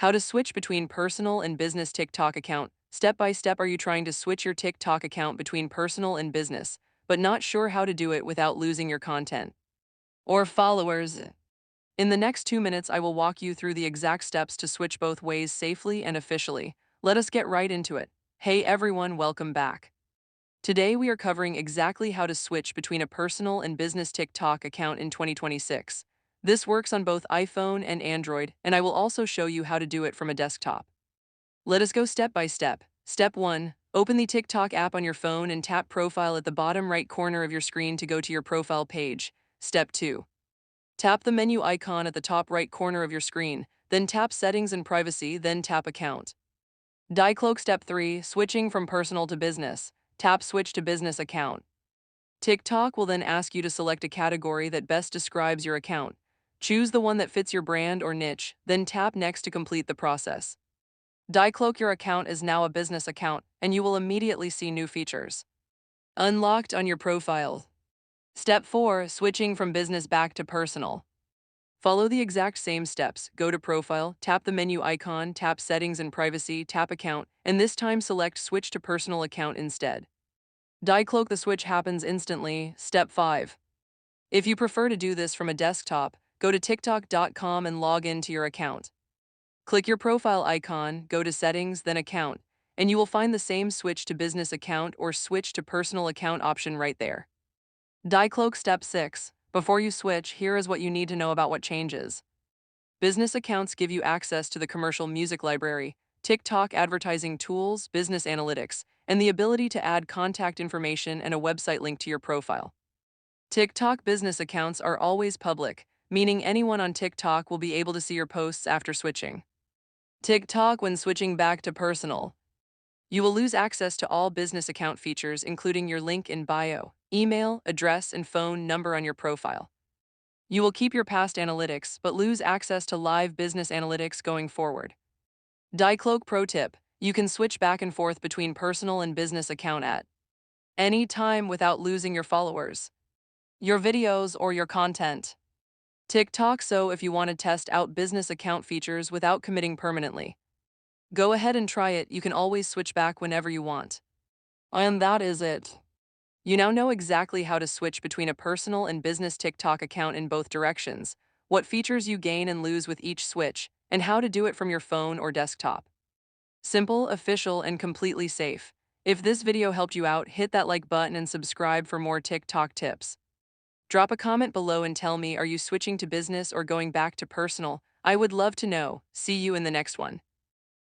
How to switch between personal and business TikTok account. Step by step, are you trying to switch your TikTok account between personal and business, but not sure how to do it without losing your content or followers? In the next 2 minutes, I will walk you through the exact steps to switch both ways safely and officially. Let us get right into it. Hey everyone, welcome back. Today we are covering exactly how to switch between a personal and business TikTok account in 2026. This works on both iPhone and Android, and I will also show you how to do it from a desktop. Let us go step by step. Step 1. Open the TikTok app on your phone and tap Profile at the bottom right corner of your screen to go to your profile page. Step 2. Tap the menu icon at the top right corner of your screen, then tap Settings and Privacy, then tap Account. Cloak. Step 3. Switching from personal to business. Tap Switch to Business Account. TikTok will then ask you to select a category that best describes your account. Choose the one that fits your brand or niche, then tap Next to complete the process. Cloak. Your account is now a business account, and you will immediately see new features unlocked on your profile. Step 4. Switching from business back to personal. Follow the exact same steps. Go to Profile, tap the menu icon, tap Settings and Privacy, tap Account, and this time select Switch to Personal Account instead. Cloak. The switch happens instantly. Step 5. If you prefer to do this from a desktop, go to TikTok.com and log into your account. Click your profile icon, go to Settings, then Account, and you will find the same Switch to Business Account or Switch to Personal Account option right there. Cloak. Step 6. Before you switch, here is what you need to know about what changes. Business accounts give you access to the commercial music library, TikTok advertising tools, business analytics, and the ability to add contact information and a website link to your profile. TikTok business accounts are always public, meaning anyone on TikTok will be able to see your posts after switching. TikTok. When switching back to personal, you will lose access to all business account features, including your link in bio, email, address, and phone number on your profile. You will keep your past analytics, but lose access to live business analytics going forward. Cloak. Pro tip: you can switch back and forth between personal and business account at any time without losing your followers, your videos, or your content. TikTok. So if you want to test out business account features without committing permanently, go ahead and try it. You can always switch back whenever you want. And that is it. You now know exactly how to switch between a personal and business TikTok account in both directions, what features you gain and lose with each switch, and how to do it from your phone or desktop. Simple, official, and completely safe. If this video helped you out, hit that like button and subscribe for more TikTok tips. Drop a comment below and tell me, are you switching to business or going back to personal? I would love to know. See you in the next one.